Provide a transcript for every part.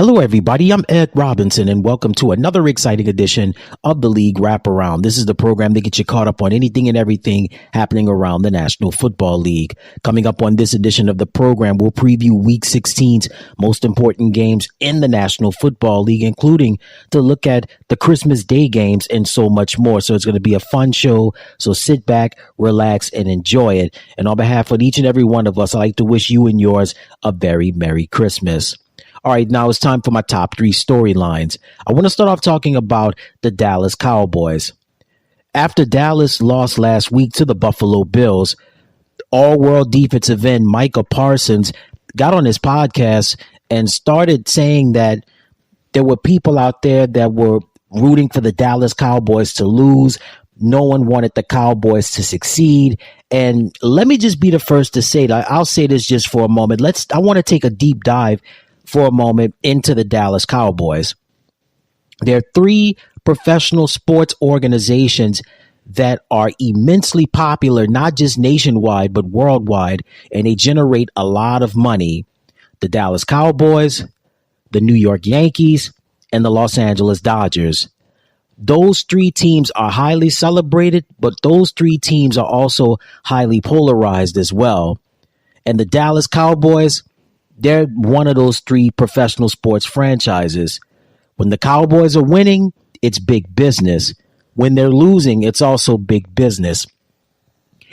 Hello, everybody. I'm Ed Robinson, and welcome to another exciting edition of the League Wraparound. This is the program that gets you caught up on anything and everything happening around the National Football League. Coming up on this edition of the program, we'll preview Week 16's most important games in the National Football League, including to look at the Christmas Day games and so much more. So it's going to be a fun show. So sit back, relax, and enjoy it. And on behalf of each and every one of us, I'd like to wish you and yours a very Merry Christmas. All right, now it's time for my top three storylines. I want to start off talking about the Dallas Cowboys. After Dallas lost last week to the Buffalo Bills, all-world defensive end Micah Parsons got on his podcast and started saying that there were people out there that were rooting for the Dallas Cowboys to lose. No one wanted the Cowboys to succeed. And let me just be the first to say that. I'll say this just for a moment. I want to take a deep dive for a moment into the Dallas Cowboys. There are three professional sports organizations that are immensely popular, not just nationwide, but worldwide, and they generate a lot of money. The Dallas Cowboys, the New York Yankees, and the Los Angeles Dodgers. Those three teams are highly celebrated, but those three teams are also highly polarized as well. And the Dallas Cowboys, they're one of those three professional sports franchises. When the Cowboys are winning, it's big business. When they're losing, it's also big business.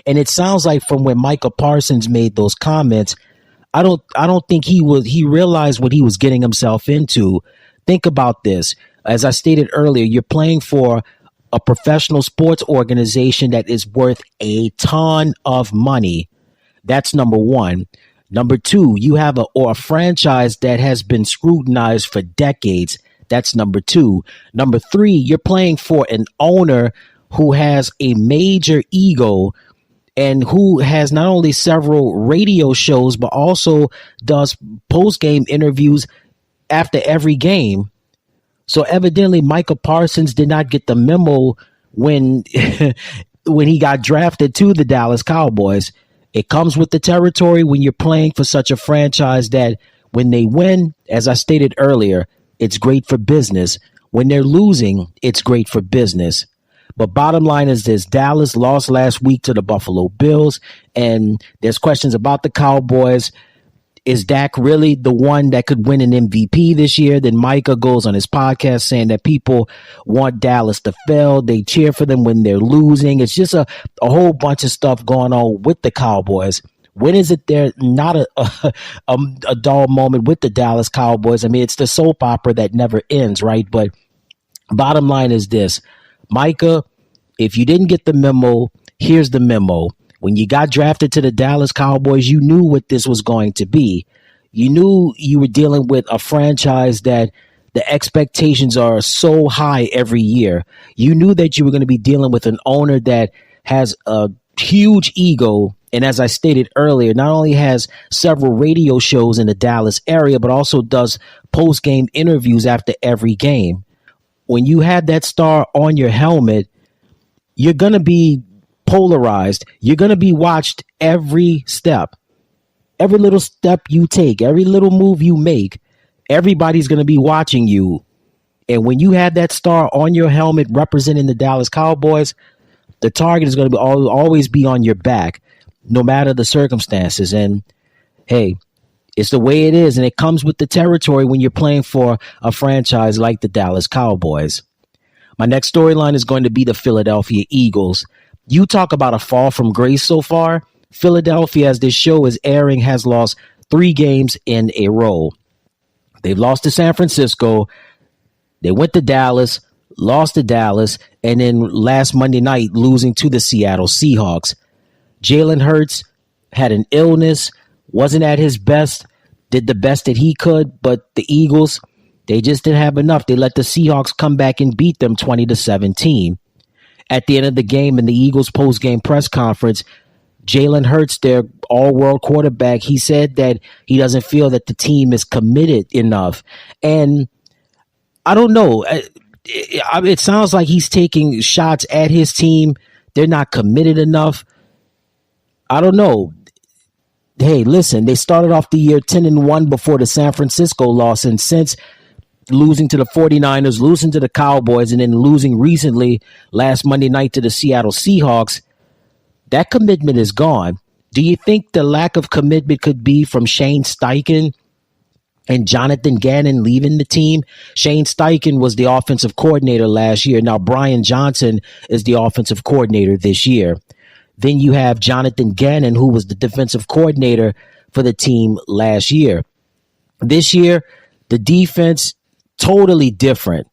And it sounds like from when Micah Parsons made those comments, I don't think he realized what he was getting himself into. Think about this. As I stated earlier, you're playing for a professional sports organization that is worth a ton of money. That's number one. Number two, you have a franchise that has been scrutinized for decades. That's number two. Number three, you're playing for an owner who has a major ego and who has not only several radio shows, but also does post-game interviews after every game. So evidently, Micah Parsons did not get the memo when he got drafted to the Dallas Cowboys. It comes with the territory when you're playing for such a franchise that when they win, as I stated earlier, it's great for business. When they're losing, it's great for business. But bottom line is this: Dallas lost last week to the Buffalo Bills, and there's questions about the Cowboys. Is Dak really the one that could win an MVP this year? Then Micah goes on his podcast saying that people want Dallas to fail. They cheer for them when they're losing. It's just a whole bunch of stuff going on with the Cowboys. When is it there not a dull moment with the Dallas Cowboys? I mean, it's the soap opera that never ends, right? But bottom line is this: Micah, if you didn't get the memo, here's the memo. When you got drafted to the Dallas Cowboys, you knew what this was going to be. You knew you were dealing with a franchise that the expectations are so high every year. You knew that you were going to be dealing with an owner that has a huge ego. And as I stated earlier, not only has several radio shows in the Dallas area, but also does post-game interviews after every game. When you have that star on your helmet, you're going to be polarized. You're going to be watched every step. Every little step you take, every little move you make, everybody's going to be watching you. And when you have that star on your helmet representing the Dallas Cowboys, the target is going to be always be on your back, no matter the circumstances. And hey, it's the way it is. And it comes with the territory when you're playing for a franchise like the Dallas Cowboys. My next storyline is going to be the Philadelphia Eagles. You talk about a fall from grace so far. Philadelphia, as this show is airing, has lost 3 games in a row. They've lost to San Francisco. They went to Dallas, lost to Dallas, and then last Monday night losing to the Seattle Seahawks. Jalen Hurts had an illness, wasn't at his best, did the best that he could, but the Eagles, they just didn't have enough. They let the Seahawks come back and beat them 20-17. At the end of the game in the Eagles post-game press conference, Jalen Hurts, their all-world quarterback, he said that he doesn't feel that the team is committed enough. And I don't know. It sounds like he's taking shots at his team. They're not committed enough. I don't know. Hey, listen, they started off the year 10-1 before the San Francisco loss. And since losing to the 49ers, losing to the Cowboys, and then losing recently last Monday night to the Seattle Seahawks, that commitment is gone. Do you think the lack of commitment could be from Shane Steichen and Jonathan Gannon leaving the team? Shane Steichen was the offensive coordinator last year. Now Brian Johnson is the offensive coordinator this year. Then you have Jonathan Gannon, who was the defensive coordinator for the team last year. This year, the defense totally different,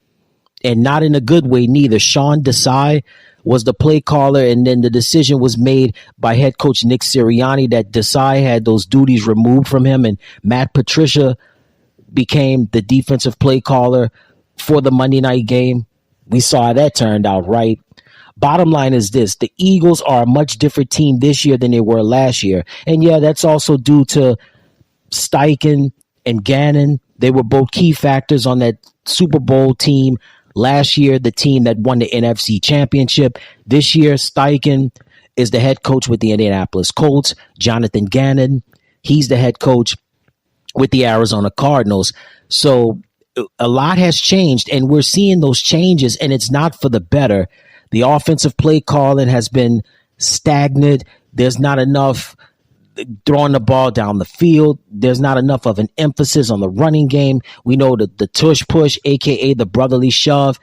and not in a good way neither. Sean Desai was the play caller, and then the decision was made by head coach Nick Sirianni that Desai had those duties removed from him, and Matt Patricia became the defensive play caller for the Monday night game. We saw how that turned out, right? Bottom line is this: the Eagles are a much different team this year than they were last year. And yeah, that's also due to Steichen and Gannon. They were both key factors on that Super Bowl team last year, the team that won the NFC Championship. This year, Steichen is the head coach with the Indianapolis Colts. Jonathan Gannon, he's the head coach with the Arizona Cardinals. So a lot has changed, and we're seeing those changes, and it's not for the better. The offensive play calling has been stagnant. There's not enough throwing the ball down the field. There's not enough of an emphasis on the running game. We know that the tush push, aka the brotherly shove,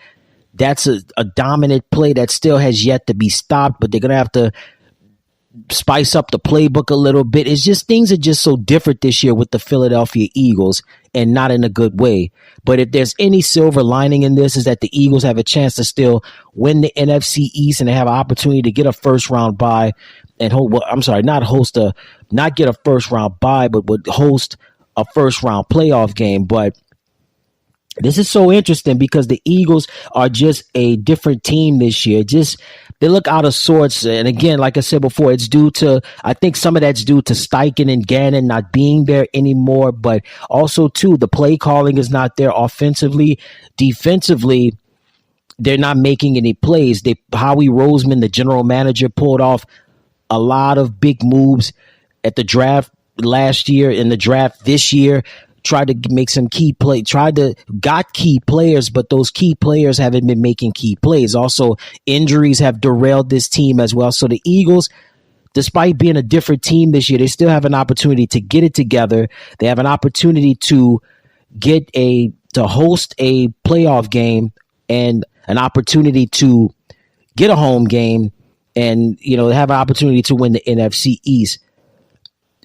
that's a dominant play that still has yet to be stopped, but they're going to have to spice up the playbook a little bit. It's just, things are just so different this year with the Philadelphia Eagles, and not in a good way. But if there's any silver lining in this, is that the Eagles have a chance to still win the NFC East and have an opportunity to get a first round bye and not get a first round bye, but would host a first round playoff game. But this is so interesting because the Eagles are just a different team this year. They look out of sorts. And again, like I said before, I think some of that's due to Steichen and Gannon not being there anymore, but also too, the play calling is not there offensively. Defensively, they're not making any plays. Howie Roseman, the general manager, pulled off a lot of big moves at the draft last year, in the draft this year, tried to make some got key players, but those key players haven't been making key plays. Also, injuries have derailed this team as well. So the Eagles, despite being a different team this year, they still have an opportunity to get it together. They have an opportunity to host a playoff game and an opportunity to get a home game, and have an opportunity to win the NFC East.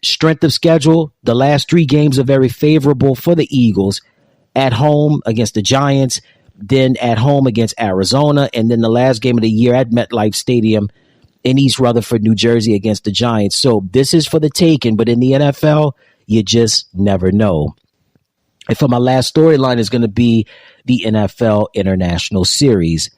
Strength of schedule, the last 3 games are very favorable for the Eagles. At home against the Giants, then at home against Arizona, and then the last game of the year at MetLife Stadium in East Rutherford, New Jersey against the Giants. So this is for the taking, but in the NFL, you just never know. And for my last storyline is going to be the NFL International Series.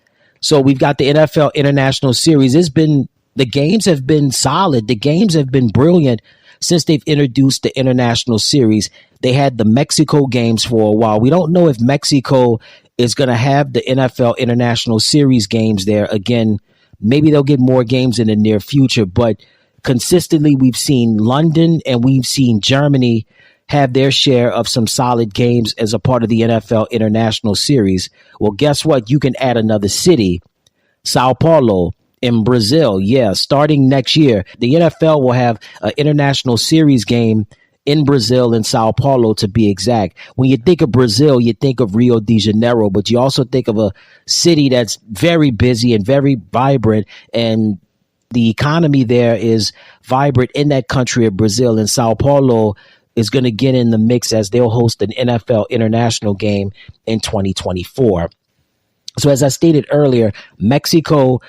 So we've got the NFL International Series. The games have been solid. The games have been brilliant since they've introduced the International Series. They had the Mexico games for a while. We don't know if Mexico is going to have the NFL International Series games there again. Maybe they'll get more games in the near future, but consistently we've seen London and we've seen Germany have their share of some solid games as a part of the NFL International Series. Well, guess what? You can add another city, Sao Paulo in Brazil. Yeah, starting next year, the NFL will have an International Series game in Brazil, in Sao Paulo to be exact. When you think of Brazil, you think of Rio de Janeiro, but you also think of a city that's very busy and very vibrant, and the economy there is vibrant in that country of Brazil, and Sao Paulo is going to get in the mix as they'll host an NFL international game in 2024. So as I stated earlier, Mexico,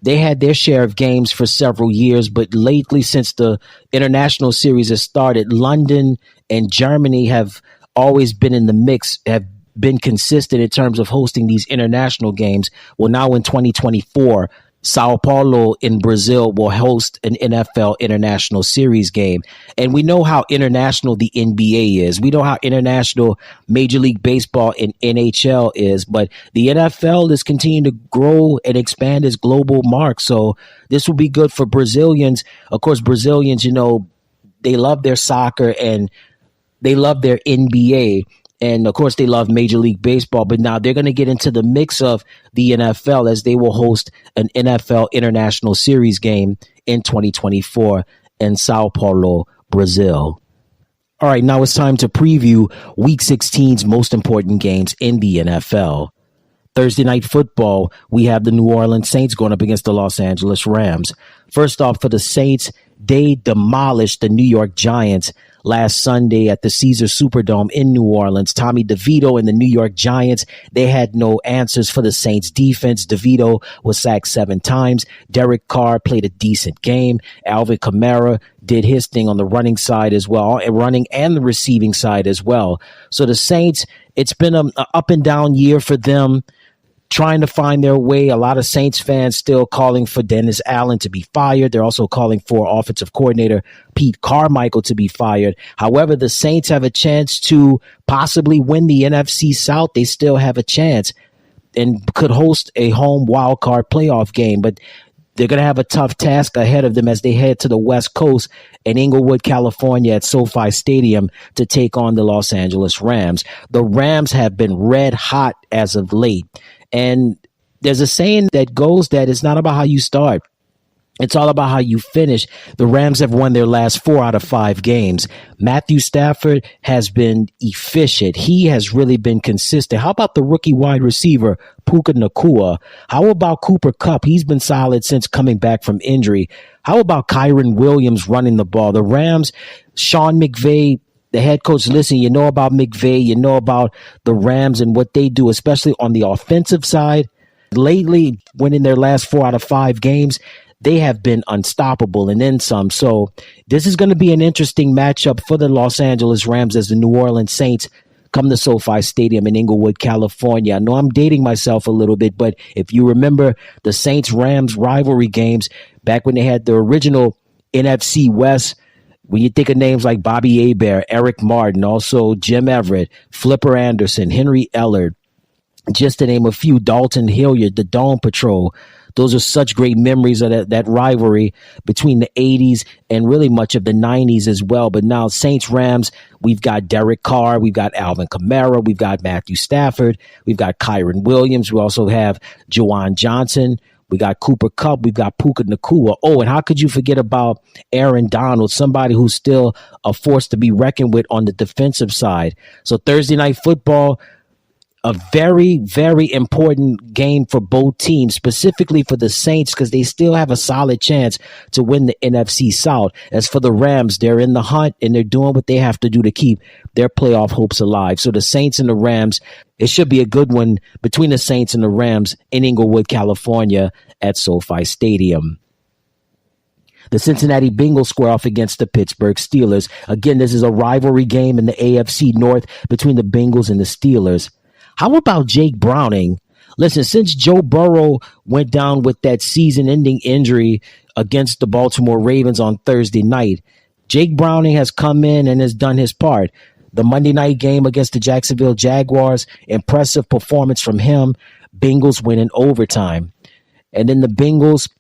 they had their share of games for several years, but lately, since the international series has started, London and Germany have always been in the mix, have been consistent in terms of hosting these international games. Well, now in 2024, Sao Paulo in Brazil will host an NFL International Series game. And we know how international the NBA is. We know how international Major League Baseball and NHL is. But the NFL is continuing to grow and expand its global mark. So this will be good for Brazilians. Of course, Brazilians, they love their soccer and they love their NBA. And of course, they love Major League Baseball, but now they're going to get into the mix of the NFL as they will host an NFL International Series game in 2024 in Sao Paulo, Brazil. All right, now it's time to preview Week 16's most important games in the NFL. Thursday night football, we have the New Orleans Saints going up against the Los Angeles Rams. First off, for the Saints, they demolished the New York Giants last Sunday at the Caesars Superdome in New Orleans. Tommy DeVito and the New York Giants, they had no answers for the Saints defense. DeVito was sacked 7 times. Derek Carr played a decent game. Alvin Kamara did his thing on the running side as well, running and the receiving side as well. So the Saints, it's been an up and down year for them, trying to find their way. A lot of Saints fans still calling for Dennis Allen to be fired. They're also calling for offensive coordinator Pete Carmichael to be fired. However, the Saints have a chance to possibly win the NFC South. They still have a chance and could host a home wild card playoff game, but they're going to have a tough task ahead of them as they head to the West Coast in Inglewood, California at SoFi Stadium to take on the Los Angeles Rams. The Rams have been red hot as of late. And there's a saying that goes that it's not about how you start. It's all about how you finish. The Rams have won their last 4 out of 5 games. Matthew Stafford has been efficient. He has really been consistent. How about the rookie wide receiver, Puka Nacua? How about Cooper Kupp? He's been solid since coming back from injury. How about Kyron Williams running the ball? The Rams, Sean McVay, the head coach, listen, you know about McVay, you know about the Rams and what they do, especially on the offensive side. Lately, winning their last 4 out of 5 games, they have been unstoppable and then some. So this is going to be an interesting matchup for the Los Angeles Rams as the New Orleans Saints come to SoFi Stadium in Inglewood, California. I know I'm dating myself a little bit, but if you remember the Saints-Rams rivalry games back when they had the original NFC West, when you think of names like Bobby Hebert, Eric Martin, also Jim Everett, Flipper Anderson, Henry Ellard, just to name a few, Dalton Hilliard, the Dawn Patrol. Those are such great memories of that rivalry between the 80s and really much of the 90s as well. But now Saints-Rams, we've got Derek Carr, we've got Alvin Kamara, we've got Matthew Stafford, we've got Kyron Williams, we also have Juwan Johnson, we got Cooper Kupp, we've got Puka Nacua. Oh, and how could you forget about Aaron Donald, somebody who's still a force to be reckoned with on the defensive side. So Thursday night football, a very, very important game for both teams, specifically for the Saints, because they still have a solid chance to win the NFC South. As for the Rams, they're in the hunt and they're doing what they have to do to keep their playoff hopes alive. So the Saints and the Rams, it should be a good one between the Saints and the Rams in Inglewood, California at SoFi Stadium. The Cincinnati Bengals square off against the Pittsburgh Steelers. Again, this is a rivalry game in the AFC North between the Bengals and the Steelers. How about Jake Browning? Listen, since Joe Burrow went down with that season-ending injury against the Baltimore Ravens on Thursday night, Jake Browning has come in and has done his part. The Monday night game against the Jacksonville Jaguars, impressive performance from him. Bengals win in overtime. And then the Bengals,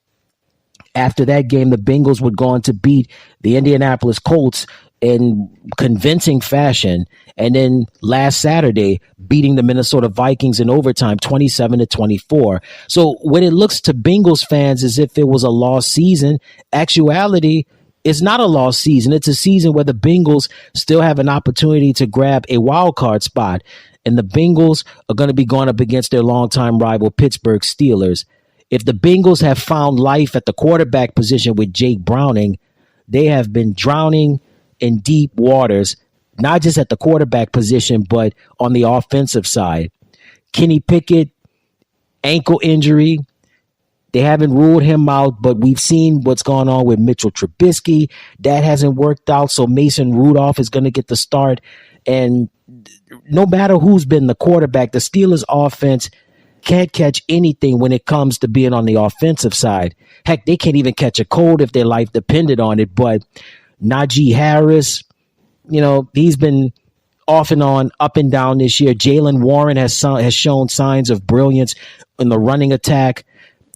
after that game, the Bengals would go on to beat the Indianapolis Colts in convincing fashion. And then last Saturday, beating the Minnesota Vikings in overtime, 27-24. So when it looks to Bengals fans as if it was a lost season, actuality, it's not a lost season. It's a season where the Bengals still have an opportunity to grab a wild card spot. And the Bengals are going to be going up against their longtime rival Pittsburgh Steelers. If the Bengals have found life at the quarterback position with Jake Browning, they have been drowning in deep waters, not just at the quarterback position, but on the offensive side. Kenny Pickett, ankle injury. They haven't ruled him out, but we've seen what's going on with Mitchell Trubisky. That hasn't worked out, so Mason Rudolph is going to get the start. And no matter who's been the quarterback, the Steelers' offense can't catch anything when it comes to being on the offensive side. Heck, they can't even catch a cold if their life depended on it. But Najee Harris, he's been off and on, up and down this year. Jaylen Warren has shown signs of brilliance in the running attack.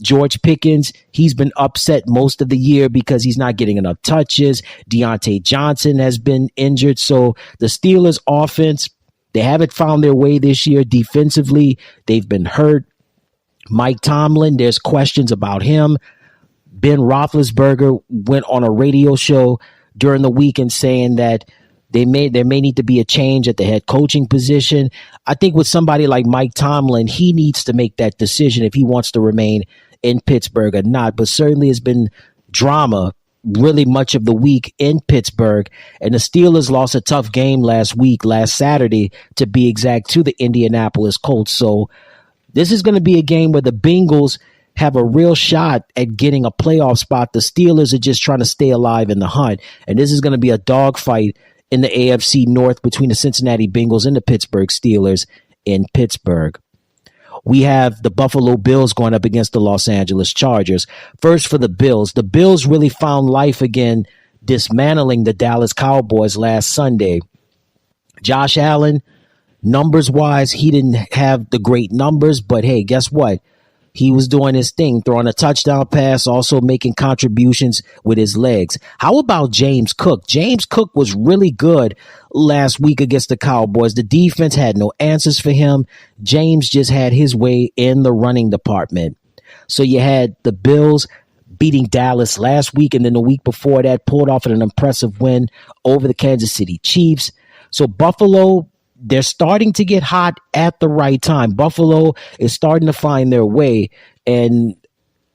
George Pickens, he's been upset most of the year because he's not getting enough touches. Deontay Johnson has been injured. So the Steelers' offense, They haven't found their way this year defensively. They've been hurt. Mike Tomlin, there's questions about him. Ben Roethlisberger went on a radio show during the weekend saying that there may need to be a change at the head coaching position. I think with somebody like Mike Tomlin, he needs to make that decision if he wants to remain in Pittsburgh or not. But certainly has been drama really much of the week in Pittsburgh. And the Steelers lost a tough game last Saturday, to be exact, to the Indianapolis Colts. So this is going to be a game where the Bengals have a real shot at getting a playoff spot. The Steelers are just trying to stay alive in the hunt. And this is going to be a dogfight in the AFC North between the Cincinnati Bengals and the Pittsburgh Steelers in Pittsburgh. We have the Buffalo Bills going up against the Los Angeles Chargers. First for the Bills. The Bills really found life again, dismantling the Dallas Cowboys last Sunday. Josh Allen, numbers-wise, he didn't have the great numbers, but hey, guess what? He was doing his thing, throwing a touchdown pass, also making contributions with his legs. How about James Cook? James Cook was really good last week against the Cowboys. The defense had no answers for him. James just had his way in the running department. So you had the Bills beating Dallas last week, and then the week before that pulled off an impressive win over the Kansas City Chiefs. So Buffalo, they're starting to get hot at the right time. Buffalo is starting to find their way. And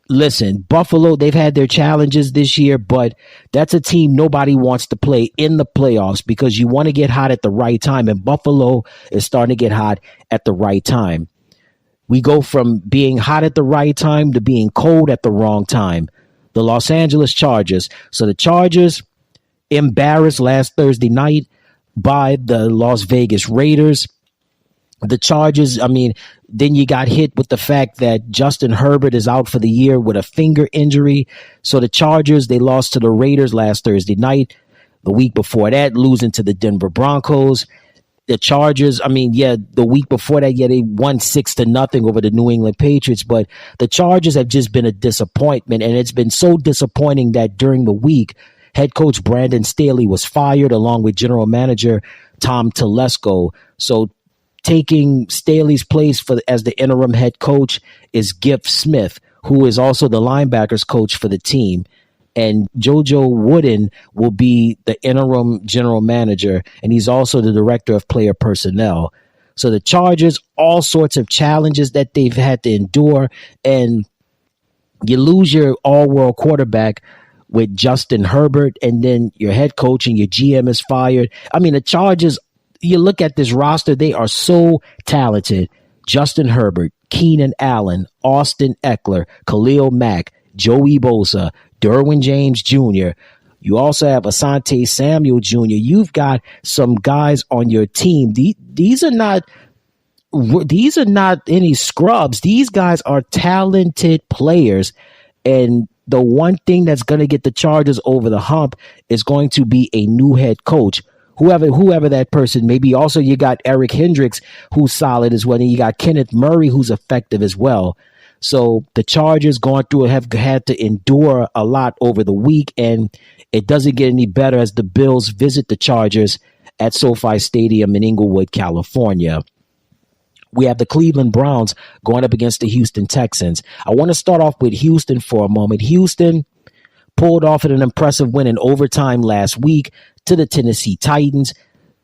listen, Buffalo, they've had their challenges this year, but that's a team nobody wants to play in the playoffs because you want to get hot at the right time. And Buffalo is starting to get hot at the right time. We go from being hot at the right time to being cold at the wrong time. The Los Angeles Chargers. So the Chargers embarrassed last Thursday night by the Las Vegas Raiders. The Chargers, then you got hit with the fact that Justin Herbert is out for the year with a finger injury. So the Chargers, they lost to the Raiders last Thursday night. The week before that, losing to the Denver Broncos. The Chargers, the week before that, they won 6-0 over the New England Patriots. But the Chargers have just been a disappointment, and it's been so disappointing that during the week, head coach Brandon Staley was fired along with general manager Tom Telesco. So taking Staley's place as the interim head coach is Giff Smith, who is also the linebackers coach for the team. And JoJo Wooden will be the interim general manager, and he's also the director of player personnel. So the Chargers, all sorts of challenges that they've had to endure, and you lose your all-world quarterback with Justin Herbert, and then your head coach and your GM is fired. The Chargers, you look at this roster, they are so talented. Justin Herbert, Keenan Allen, Austin Eckler, Khalil Mack, Joey Bosa, Derwin James Jr. You also have Asante Samuel Jr. You've got some guys on your team. These are not any scrubs. These guys are talented players, and the one thing that's going to get the Chargers over the hump is going to be a new head coach, whoever that person may be. Also, you got Eric Hendricks, who's solid as well, and you got Kenneth Murray, who's effective as well. So the Chargers have had to endure a lot over the week, and it doesn't get any better as the Bills visit the Chargers at SoFi Stadium in Inglewood, California. We have the Cleveland Browns going up against the Houston Texans. I want to start off with Houston for a moment. Houston pulled off an impressive win in overtime last week to the Tennessee Titans.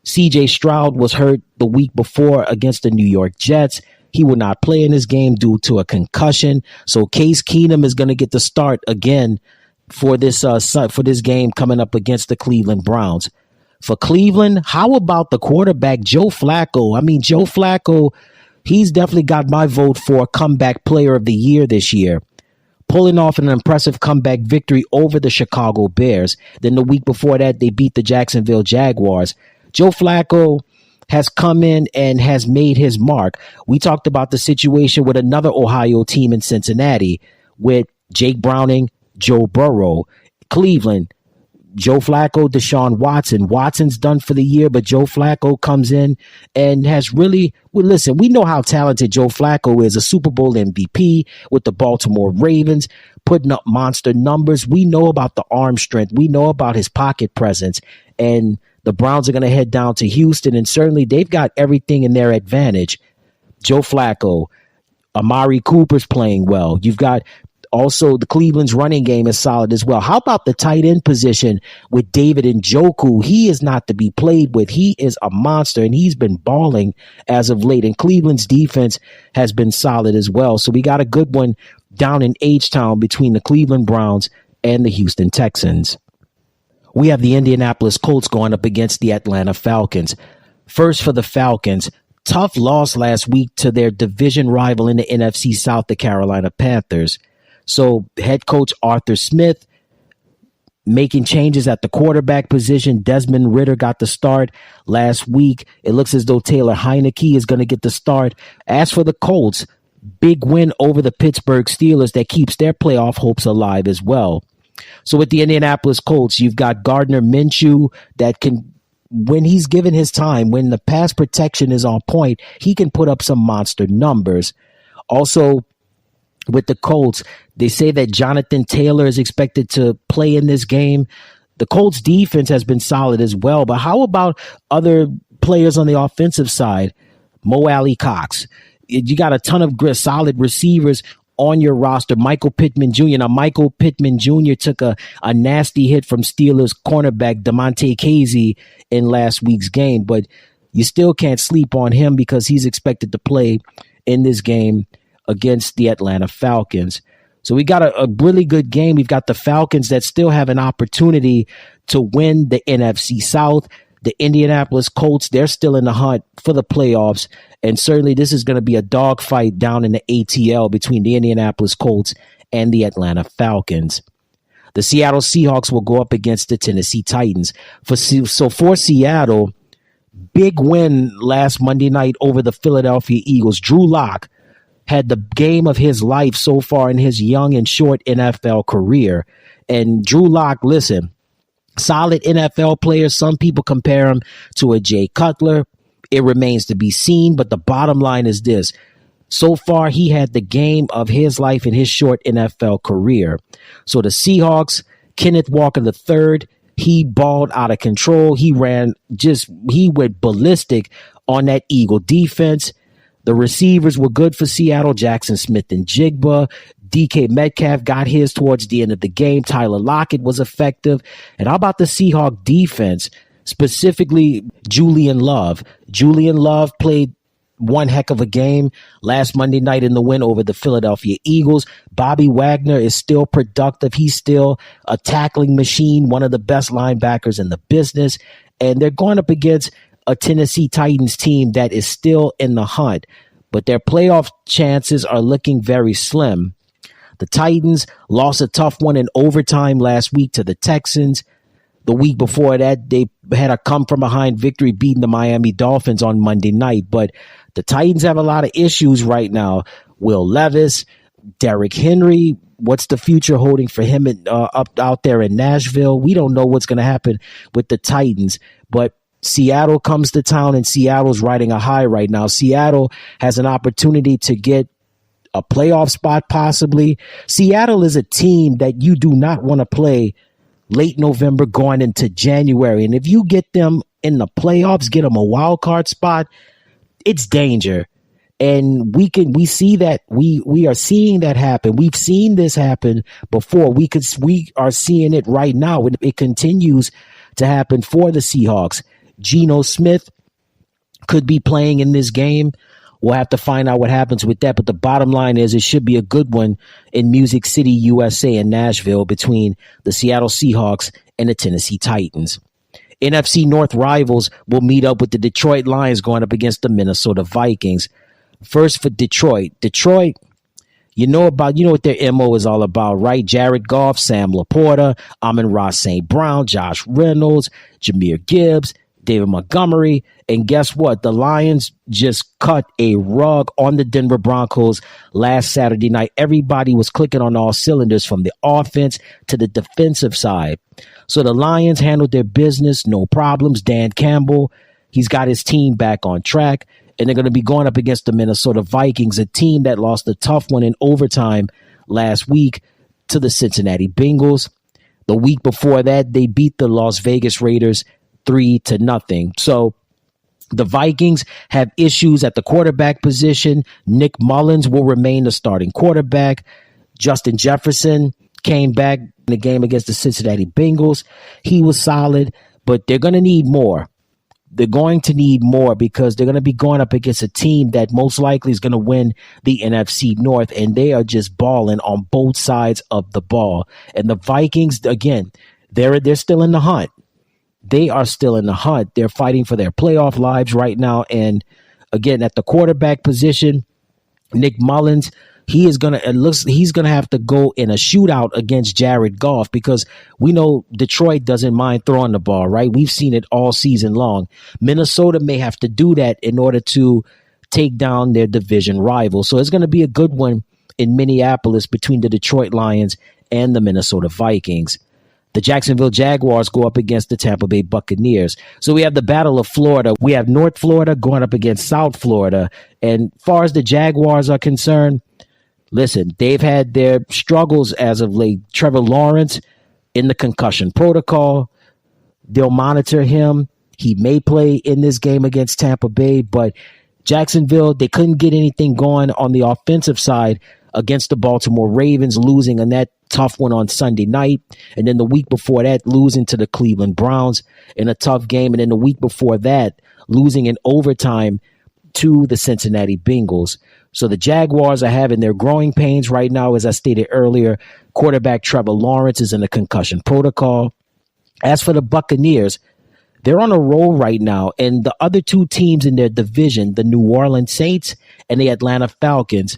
C.J. Stroud was hurt the week before against the New York Jets. He will not play in this game due to a concussion. So Case Keenum is going to get the start again for this game coming up against the Cleveland Browns. For Cleveland, how about the quarterback Joe Flacco? Joe Flacco, he's definitely got my vote for comeback player of the year this year, pulling off an impressive comeback victory over the Chicago Bears. Then the week before that, they beat the Jacksonville Jaguars. Joe Flacco has come in and has made his mark. We talked about the situation with another Ohio team in Cincinnati with Jake Browning, Joe Burrow. Cleveland, Joe Flacco, Deshaun Watson. Watson's done for the year, but Joe Flacco comes in and has really, listen, we know how talented Joe Flacco is, a Super Bowl MVP with the Baltimore Ravens, putting up monster numbers. We know about the arm strength. We know about his pocket presence. And The Browns are going to head down to Houston, and certainly they've got everything in their advantage. Joe Flacco, Amari Cooper's playing well. You've got also the Cleveland's running game is solid as well. How about the tight end position with David Njoku? He is not to be played with. He is a monster, and he's been balling as of late. And Cleveland's defense has been solid as well. So we got a good one down in H-Town between the Cleveland Browns and the Houston Texans. We have the Indianapolis Colts going up against the Atlanta Falcons. First for the Falcons, tough loss last week to their division rival in the NFC South, the Carolina Panthers. So head coach Arthur Smith making changes at the quarterback position. Desmond Ridder got the start last week. It looks as though Taylor Heineke is going to get the start. As for the Colts, big win over the Pittsburgh Steelers that keeps their playoff hopes alive as well. So with the Indianapolis Colts, you've got Gardner Minshew that can, when he's given his time, when the pass protection is on point, he can put up some monster numbers. Also, with the Colts, they say that Jonathan Taylor is expected to play in this game. The Colts defense has been solid as well, but how about other players on the offensive side? Mo Alley Cox. You got a ton of solid receivers on your roster. Michael Pittman Jr. Now, Michael Pittman Jr. took a nasty hit from Steelers cornerback DeMonte Casey in last week's game, but you still can't sleep on him because he's expected to play in this game against the Atlanta Falcons. So we got a really good game. We've got the Falcons that still have an opportunity to win the NFC South. The Indianapolis Colts, they're still in the hunt for the playoffs. And certainly this is going to be a dogfight down in the ATL between the Indianapolis Colts and the Atlanta Falcons. The Seattle Seahawks will go up against the Tennessee Titans. For Seattle, big win last Monday night over the Philadelphia Eagles. Drew Lock had the game of his life so far in his young and short NFL career. And Drew Lock, listen, solid NFL player. Some people compare him to a Jay Cutler. It remains to be seen, but the bottom line is this. So far, he had the game of his life in his short NFL career. So the Seahawks, Kenneth Walker III, he balled out of control. He went ballistic on that Eagle defense. The receivers were good for Seattle. Jackson Smith and Jigba. DK Metcalf got his towards the end of the game. Tyler Lockett was effective. And how about the Seahawk defense, specifically Julian Love? Julian Love played one heck of a game last Monday night in the win over the Philadelphia Eagles. Bobby Wagner is still productive. He's still a tackling machine, one of the best linebackers in the business. And they're going up against a Tennessee Titans team that is still in the hunt, but their playoff chances are looking very slim. The Titans lost a tough one in overtime last week to the Texans. The week before that, they had a come-from-behind victory beating the Miami Dolphins on Monday night. But the Titans have a lot of issues right now. Will Levis, Derrick Henry, what's the future holding for him out there in Nashville? We don't know what's going to happen with the Titans. But Seattle comes to town, and Seattle's riding a high right now. Seattle has an opportunity to get a playoff spot possibly. Seattle is a team that you do not want to play late November going into January. And if you get them in the playoffs, get them a wild card spot, it's danger. And we see that we are seeing that happen. We've seen this happen before. We are seeing it right now. It continues to happen for the Seahawks. Geno Smith could be playing in this game. We'll have to find out what happens with that. But the bottom line is it should be a good one in Music City, USA in Nashville between the Seattle Seahawks and the Tennessee Titans. NFC North rivals will meet up with the Detroit Lions going up against the Minnesota Vikings. First for Detroit. Detroit, you know what their MO is all about, right? Jared Goff, Sam Laporta, Amon-Ra St. Brown, Josh Reynolds, Jahmyr Gibbs, David Montgomery. And guess what? The Lions just cut a rug on the Denver Broncos last Saturday night. Everybody was clicking on all cylinders from the offense to the defensive side. So the Lions handled their business, no problems. Dan Campbell, he's got his team back on track. And they're going to be going up against the Minnesota Vikings, a team that lost a tough one in overtime last week to the Cincinnati Bengals. The week before that, they beat the Las Vegas Raiders 3-0. So the Vikings have issues at the quarterback position. Nick Mullins will remain the starting quarterback. Justin Jefferson came back in the game against the Cincinnati Bengals. He was solid, but they're going to need more. They're going to need more because they're going to be going up against a team that most likely is going to win the NFC North, and they are just balling on both sides of the ball. And the Vikings, again, they're still in the hunt. They are still in the hunt. They're fighting for their playoff lives right now. And again, at the quarterback position, Nick Mullins, he's gonna have to go in a shootout against Jared Goff because we know Detroit doesn't mind throwing the ball, right? We've seen it all season long. Minnesota may have to do that in order to take down their division rival. So it's going to be a good one in Minneapolis between the Detroit Lions and the Minnesota Vikings. The Jacksonville Jaguars go up against the Tampa Bay Buccaneers. So we have the Battle of Florida. We have North Florida going up against South Florida. And as far as the Jaguars are concerned, listen, they've had their struggles as of late. Trevor Lawrence in the concussion protocol. They'll monitor him. He may play in this game against Tampa Bay, but Jacksonville, they couldn't get anything going on the offensive side against the Baltimore Ravens, losing on that tough one on Sunday night. And then the week before that, losing to the Cleveland Browns in a tough game. And then the week before that, losing in overtime to the Cincinnati Bengals. So the Jaguars are having their growing pains right now. As I stated earlier, quarterback Trevor Lawrence is in a concussion protocol. As for the Buccaneers, they're on a roll right now. And the other two teams in their division, the New Orleans Saints and the Atlanta Falcons,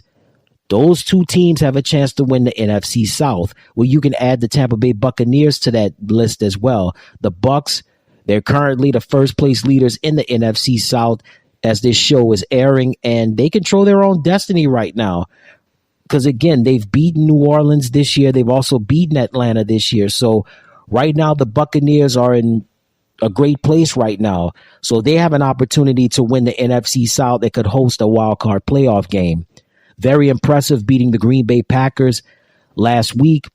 those two teams have a chance to win the NFC South. Well, you can add the Tampa Bay Buccaneers to that list as well. The Bucs, they're currently the first place leaders in the NFC South as this show is airing, and they control their own destiny right now. Because, again, they've beaten New Orleans this year. They've also beaten Atlanta this year. So right now the Buccaneers are in a great place right now. So they have an opportunity to win the NFC South. They could host a wild card playoff game. Very impressive beating the Green Bay Packers last week.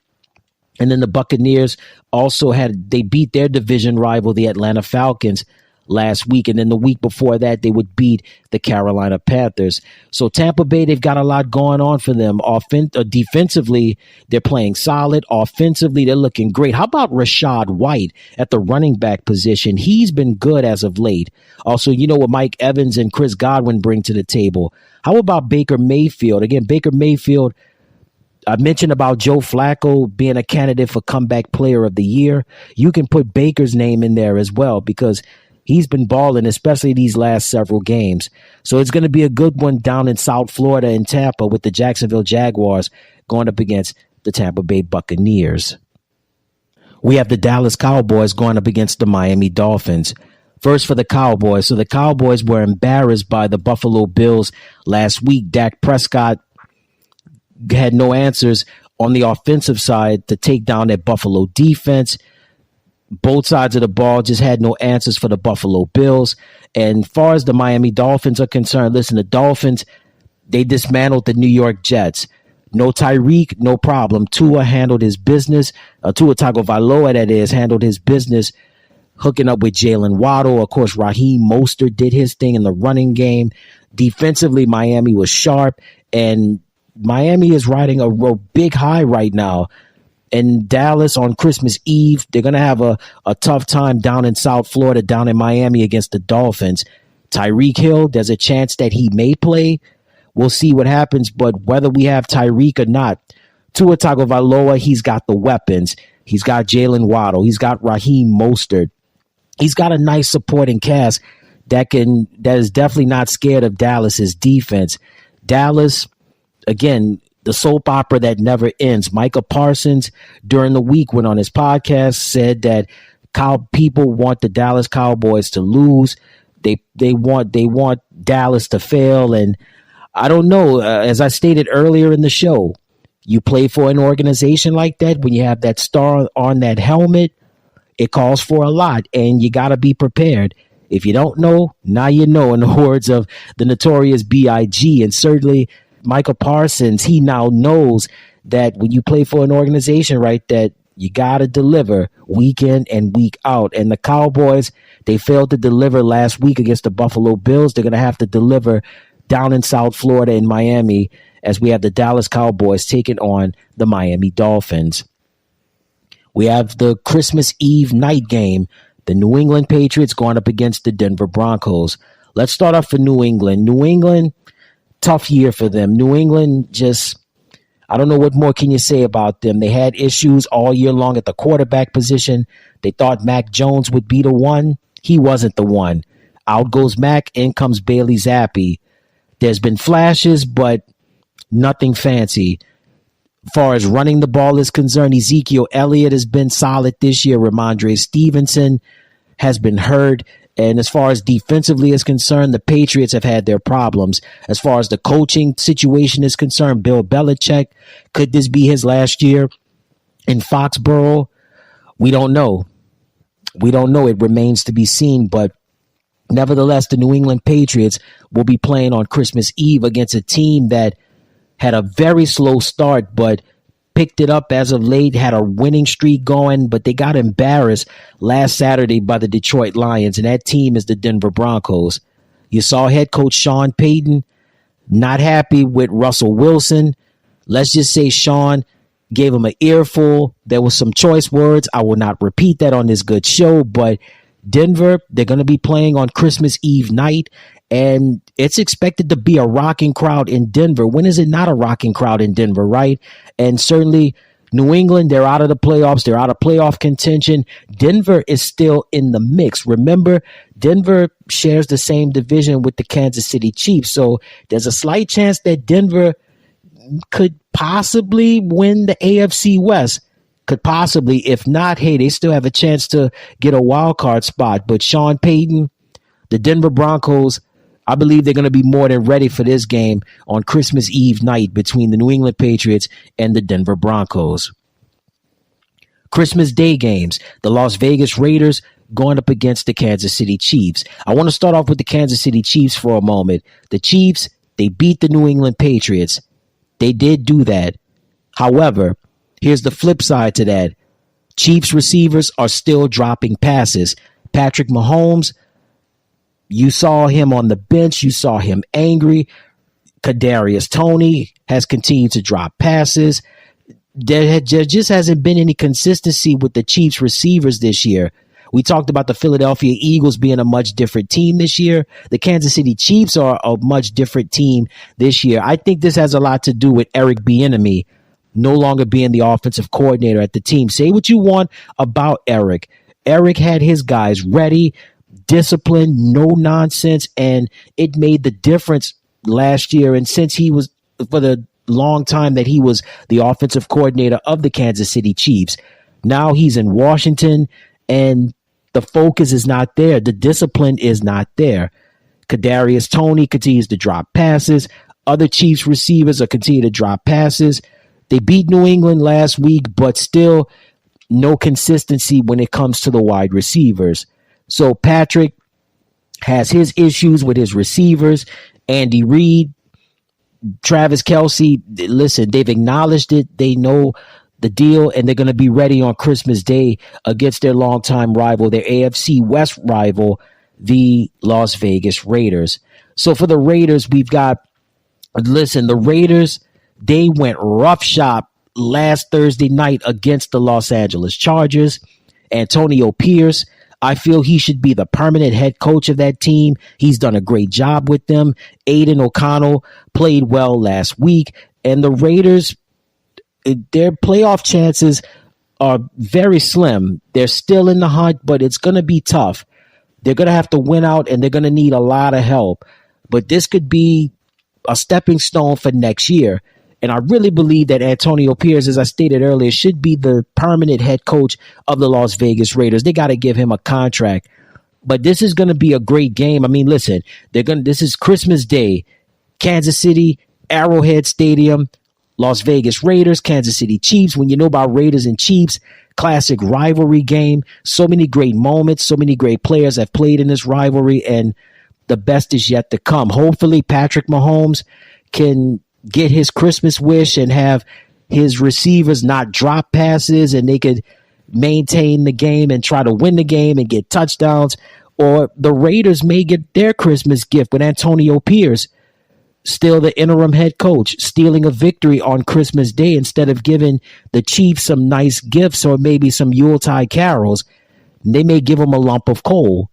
And then the Buccaneers also they beat their division rival, the Atlanta Falcons, last week. And then the week before that, they would beat the Carolina Panthers. So Tampa Bay, they've got a lot going on for them. Defensively, they're playing solid. Offensively, they're looking great. How about Rachaad White at the running back position? He's been good as of late. Also, you know what Mike Evans and Chris Godwin bring to the table. How about Baker Mayfield? Again, Baker Mayfield, I mentioned about Joe Flacco being a candidate for comeback player of the year. You can put Baker's name in there as well because he's been balling, especially these last several games. So it's going to be a good one down in South Florida and Tampa with the Jacksonville Jaguars going up against the Tampa Bay Buccaneers. We have the Dallas Cowboys going up against the Miami Dolphins. First for the Cowboys. So the Cowboys were embarrassed by the Buffalo Bills last week. Dak Prescott had no answers on the offensive side to take down that Buffalo defense. Both sides of the ball just had no answers for the Buffalo Bills. And as far as the Miami Dolphins are concerned, listen, the Dolphins, they dismantled the New York Jets. No Tyreek, no problem. Tua handled his business. Tua Tagovailoa, that is, handled his business, hooking up with Jalen Waddle. Of course, Raheem Mostert did his thing in the running game. Defensively, Miami was sharp, and Miami is riding a big high right now. And Dallas on Christmas Eve, they're going to have a tough time down in South Florida, down in Miami against the Dolphins. Tyreek Hill, there's a chance that he may play. We'll see what happens, but whether we have Tyreek or not, Tua Tagovailoa, he's got the weapons. He's got Jalen Waddle. He's got Raheem Mostert. He's got a nice supporting cast that is definitely not scared of Dallas's defense. Dallas, again, the soap opera that never ends. Micah Parsons during the week went on his podcast, said that people want the Dallas Cowboys to lose. They want Dallas to fail. And I don't know, as I stated earlier in the show, you play for an organization like that, when you have that star on that helmet, it calls for a lot, and you got to be prepared. If you don't know, now you know, in the words of the notorious B.I.G. And certainly Michael Parsons, he now knows that when you play for an organization, right, that You got to deliver week in and week out. And the Cowboys, they failed to deliver last week against the Buffalo Bills. They're going to have to deliver down in South Florida in Miami as we have the Dallas Cowboys taking on the Miami Dolphins. We have the Christmas Eve night game, the New England Patriots going up against the Denver Broncos. Let's start off for New England. New England, tough year for them. New England just, I don't know what more can you say about them. They had issues all year long at the quarterback position. They thought Mac Jones would be the one. He wasn't the one. Out goes Mac, in comes Bailey Zappi. There's been flashes, but nothing fancy. As far as running the ball is concerned, Ezekiel Elliott has been solid this year. Ramondre Stevenson has been hurt. And as far as defensively is concerned, the Patriots have had their problems. As far as the coaching situation is concerned, Bill Belichick, could this be his last year in Foxborough? We don't know. We don't know. It remains to be seen. But nevertheless, the New England Patriots will be playing on Christmas Eve against a team that had a very slow start, but picked it up as of late, had a winning streak going, but they got embarrassed last Saturday by the Detroit Lions, and that team is the Denver Broncos. You saw head coach Sean Payton not happy with Russell Wilson. Let's just say Sean gave him an earful. There was some choice words. I will not repeat that on this good show, but Denver, they're going to be playing on Christmas Eve night, and it's expected to be a rocking crowd in Denver. When is it not a rocking crowd in Denver, right? And certainly New England, they're out of the playoffs. They're out of playoff contention. Denver is still in the mix. Remember, Denver shares the same division with the Kansas City Chiefs. So there's a slight chance that Denver could possibly win the AFC West. Could possibly. If not, hey, they still have a chance to get a wild card spot. But Sean Payton, the Denver Broncos, I believe they're going to be more than ready for this game on Christmas Eve night between the New England Patriots and the Denver Broncos. Christmas Day games, the Las Vegas Raiders going up against the Kansas City Chiefs. I want to start off with the Kansas City Chiefs for a moment. The Chiefs, they beat the New England Patriots. They did do that. However, here's the flip side to that. Chiefs receivers are still dropping passes. Patrick Mahomes, you saw him on the bench. You saw him angry. Kadarius Toney has continued to drop passes. There just hasn't been any consistency with the Chiefs receivers this year. We talked about the Philadelphia Eagles being a much different team this year. The Kansas City Chiefs are a much different team this year. I think this has a lot to do with Eric Bieniemy no longer being the offensive coordinator at the team. Say what you want about Eric. Eric had his guys ready, disciplined, no nonsense, and it made the difference last year. And since he was, for the long time that he was the offensive coordinator of the Kansas City Chiefs, now he's in Washington, and the focus is not there. The discipline is not there. Kadarius Toney continues to drop passes. Other Chiefs receivers are continuing to drop passes. They beat New England last week, but still no consistency when it comes to the wide receivers. So Patrick has his issues with his receivers. Andy Reid, Travis Kelce, listen, they've acknowledged it. They know the deal, and they're going to be ready on Christmas Day against their longtime rival, their AFC West rival, the Las Vegas Raiders. So for the Raiders, we've got, listen, the Raiders, they went roughshod last Thursday night against the Los Angeles Chargers. Antonio Pierce, I feel he should be the permanent head coach of that team. He's done a great job with them. Aiden O'Connell played well last week. And the Raiders, their playoff chances are very slim. They're still in the hunt, but it's going to be tough. They're going to have to win out, and they're going to need a lot of help. But this could be a stepping stone for next year. And I really believe that Antonio Pierce, as I stated earlier, should be the permanent head coach of the Las Vegas Raiders. They got to give him a contract. But this is going to be a great game. I mean, listen, this is Christmas Day. Kansas City, Arrowhead Stadium, Las Vegas Raiders, Kansas City Chiefs. When you know about Raiders and Chiefs, classic rivalry game. So many great moments. So many great players have played in this rivalry, and the best is yet to come. Hopefully, Patrick Mahomes can get his Christmas wish and have his receivers not drop passes and they could maintain the game and try to win the game and get touchdowns. Or the Raiders may get their Christmas gift with Antonio Pierce, still the interim head coach, stealing a victory on Christmas Day instead of giving the Chiefs some nice gifts or maybe some Yuletide carols. They may give them a lump of coal.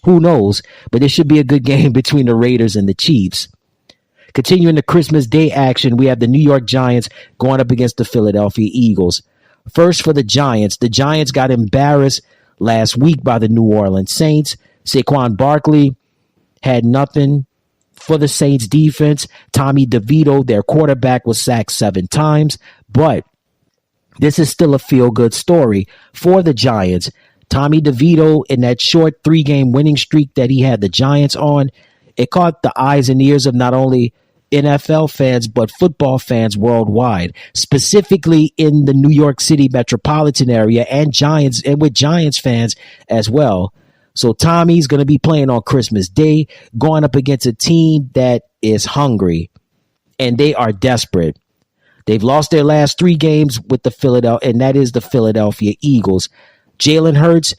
Who knows? But it should be a good game between the Raiders and the Chiefs. Continuing the Christmas Day action, we have the New York Giants going up against the Philadelphia Eagles. First for the Giants got embarrassed last week by the New Orleans Saints. Saquon Barkley had nothing for the Saints defense. Tommy DeVito, their quarterback, was sacked 7 times. But this is still a feel-good story for the Giants. Tommy DeVito, in that short 3-game winning streak that he had the Giants on, it caught the eyes and ears of not only NFL fans, but football fans worldwide, specifically in the New York City metropolitan area and with Giants fans as well. So Tommy's going to be playing on Christmas Day, going up against a team that is hungry, and they are desperate. They've lost their last 3 games with the Philadelphia Eagles. Jalen Hurts,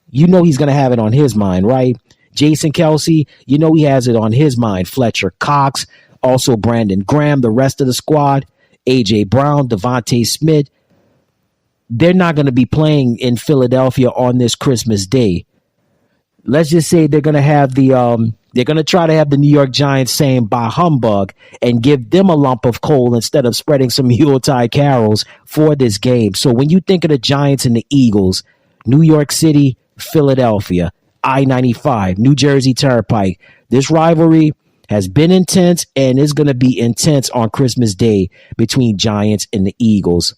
you know he's going to have it on his mind, right? Jason Kelsey, you know he has it on his mind. Fletcher Cox, also Brandon Graham, the rest of the squad, A.J. Brown, Devontae Smith. They're not going to be playing in Philadelphia on this Christmas Day. Let's just say they're going to have they're going to try to have the New York Giants saying bah humbug and give them a lump of coal instead of spreading some Yuletide carols for this game. So when you think of the Giants and the Eagles, New York City, Philadelphia, I-95, New Jersey Turnpike, this rivalry has been intense and is going to be intense on Christmas Day between Giants and the Eagles.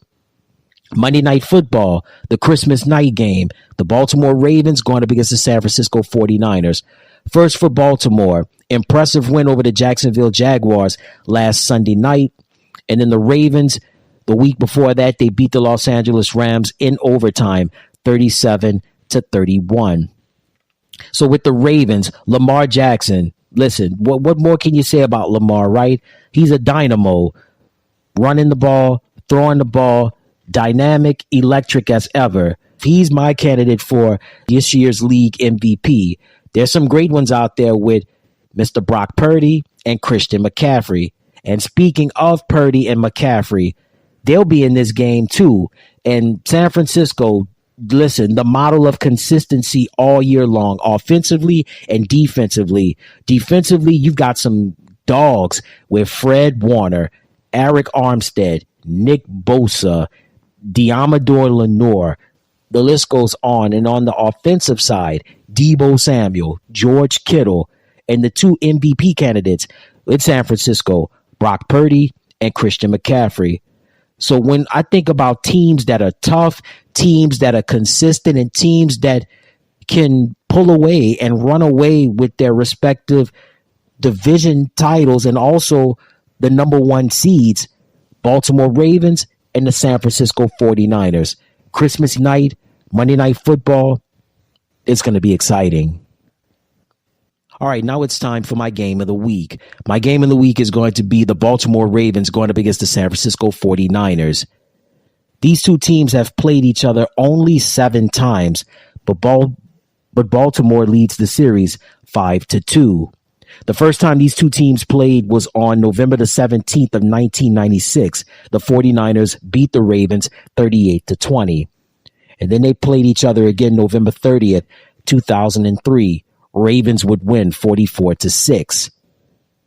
Monday Night Football, the Christmas night game, the Baltimore Ravens going up against the San Francisco 49ers. First for Baltimore, impressive win over the Jacksonville Jaguars last Sunday night. And then the Ravens, the week before that, they beat the Los Angeles Rams in overtime, 37-31. So with the Ravens, Lamar Jackson, listen, what more can you say about Lamar, right? He's a dynamo, running the ball, throwing the ball, dynamic, electric as ever. He's my candidate for this year's league MVP. There's some great ones out there with Mr. Brock Purdy and Christian McCaffrey. And speaking of Purdy and McCaffrey, they'll be in this game too. And San Francisco, listen, the model of consistency all year long, offensively and defensively. Defensively, you've got some dogs with Fred Warner, Eric Armstead, Nick Bosa, Diamador Lenore. The list goes on. And on the offensive side, Deebo Samuel, George Kittle, and the 2 MVP candidates with San Francisco, Brock Purdy and Christian McCaffrey. So when I think about teams that are tough, teams that are consistent, and teams that can pull away and run away with their respective division titles and also the number 1 seeds, Baltimore Ravens and the San Francisco 49ers. Christmas night, Monday Night Football, it's going to be exciting. All right, now it's time for my game of the week. My game of the week is going to be the Baltimore Ravens going up against the San Francisco 49ers. These two teams have played each other only 7 times, but Baltimore leads the series 5-2. The first time these two teams played was on November the 17th of 1996. The 49ers beat the Ravens 38-20. And then they played each other again November 30th, 2003. Ravens would win 44-6.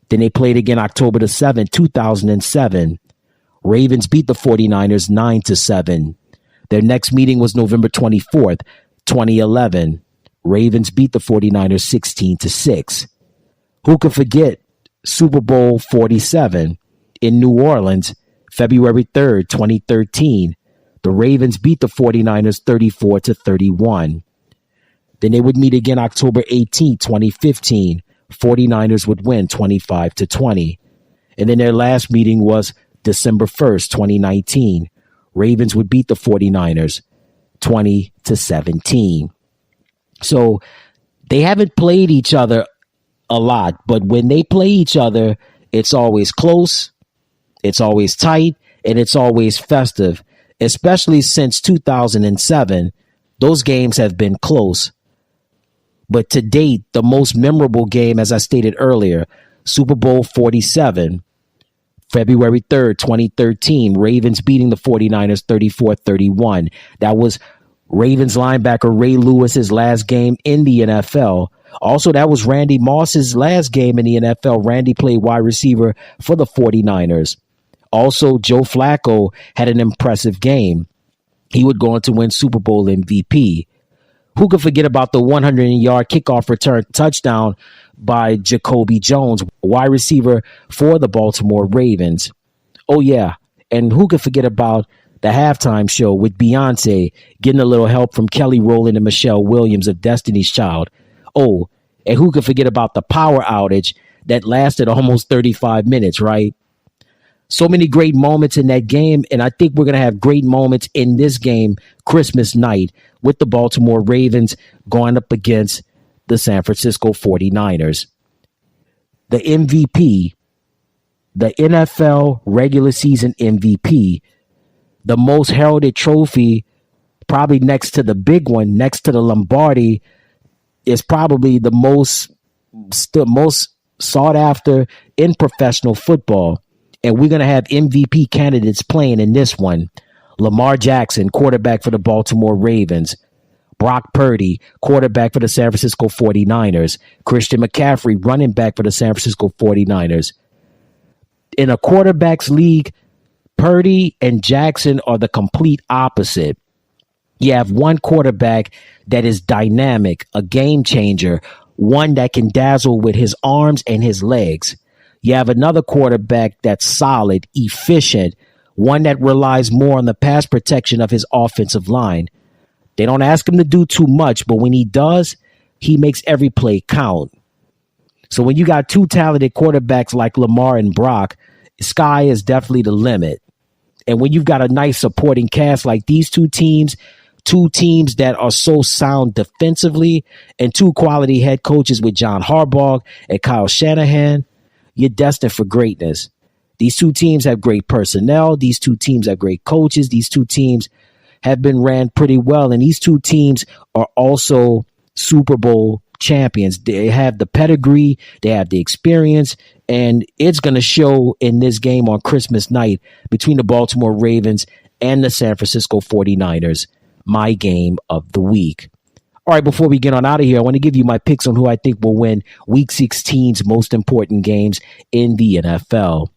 Then they played again October the 7th, 2007. Ravens beat the 49ers 9-7. Their next meeting was November 24th, 2011. Ravens beat the 49ers 16-6. Who could forget Super Bowl 47 in New Orleans, February 3rd, 2013. The Ravens beat the 49ers 34-31. Then they would meet again October 18th, 2015. 49ers would win 25-20. And then their last meeting was December 1st, 2019. Ravens would beat the 49ers 20-17. So they haven't played each other a lot, but when they play each other, it's always close, it's always tight, and it's always festive, especially since 2007. Those games have been close. But to date, the most memorable game, as I stated earlier, Super Bowl 47, February 3rd, 2013, Ravens beating the 49ers 34-31. That was Ravens linebacker Ray Lewis's last game in the NFL. Also, that was Randy Moss's last game in the NFL. Randy played wide receiver for the 49ers. Also, Joe Flacco had an impressive game. He would go on to win Super Bowl MVP. Who could forget about the 100-yard kickoff return touchdown by Jacoby Jones, wide receiver for the Baltimore Ravens? Oh, yeah. And who could forget about the halftime show with Beyonce getting a little help from Kelly Rowland and Michelle Williams of Destiny's Child? Oh, and who could forget about the power outage that lasted almost 35 minutes, right? So many great moments in that game, and I think we're going to have great moments in this game Christmas night with the Baltimore Ravens going up against the San Francisco 49ers. The MVP, the NFL regular season MVP, the most heralded trophy, probably next to the big one, next to the Lombardi, is probably the most sought after in professional football. And we're going to have MVP candidates playing in this one. Lamar Jackson, quarterback for the Baltimore Ravens. Brock Purdy, quarterback for the San Francisco 49ers. Christian McCaffrey, running back for the San Francisco 49ers. In a quarterbacks league, Purdy and Jackson are the complete opposite. You have one quarterback that is dynamic, a game changer, one that can dazzle with his arms and his legs. You have another quarterback that's solid, efficient, one that relies more on the pass protection of his offensive line. They don't ask him to do too much, but when he does, he makes every play count. So when you got two talented quarterbacks like Lamar and Brock, sky is definitely the limit. And when you've got a nice supporting cast like these two teams that are so sound defensively, and two quality head coaches with John Harbaugh and Kyle Shanahan, you're destined for greatness. These two teams have great personnel. These two teams have great coaches. These two teams have been ran pretty well. And these two teams are also Super Bowl champions. They have the pedigree. They have the experience. And it's going to show in this game on Christmas night between the Baltimore Ravens and the San Francisco 49ers, my game of the week. All right, before we get on out of here, I want to give you my picks on who I think will win Week 16's most important games in the NFL.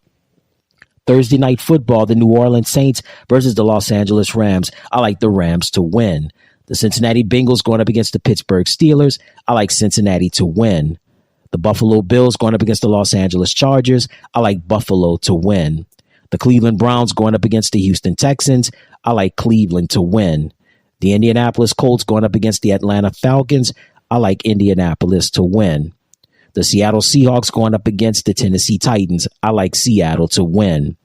Thursday Night Football, the New Orleans Saints versus the Los Angeles Rams. I like the Rams to win. The Cincinnati Bengals going up against the Pittsburgh Steelers. I like Cincinnati to win. The Buffalo Bills going up against the Los Angeles Chargers. I like Buffalo to win. The Cleveland Browns going up against the Houston Texans. I like Cleveland to win. The Indianapolis Colts going up against the Atlanta Falcons. I like Indianapolis to win. The Seattle Seahawks going up against the Tennessee Titans. I like Seattle to win.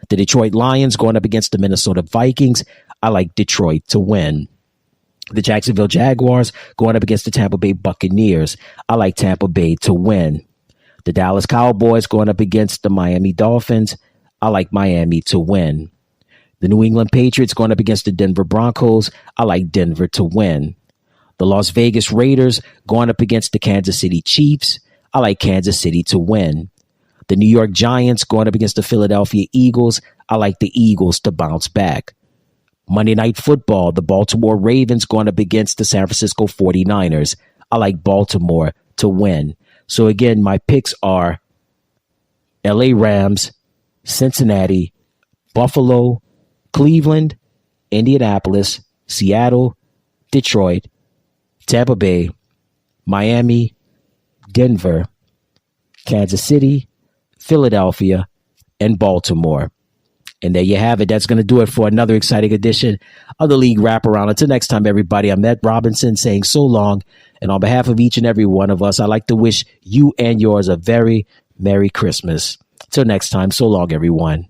The Detroit Lions going up against the Minnesota Vikings. I like Detroit to win. The Jacksonville Jaguars going up against the Tampa Bay Buccaneers. I like Tampa Bay to win. The Dallas Cowboys going up against the Miami Dolphins. I like Miami to win. The New England Patriots going up against the Denver Broncos. I like Denver to win. The Las Vegas Raiders going up against the Kansas City Chiefs. I like Kansas City to win. The New York Giants going up against the Philadelphia Eagles. I like the Eagles to bounce back. Monday Night Football, the Baltimore Ravens going up against the San Francisco 49ers. I like Baltimore to win. So again, my picks are LA Rams, Cincinnati, Buffalo, Cleveland, Indianapolis, Seattle, Detroit, Tampa Bay, Miami, Denver, Kansas City, Philadelphia, and Baltimore. And there you have it. That's going to do it for another exciting edition of the League Wraparound. Until next time, everybody, I'm Ed Robinson saying so long. And on behalf of each and every one of us, I'd like to wish you and yours a very Merry Christmas. Till next time, so long, everyone.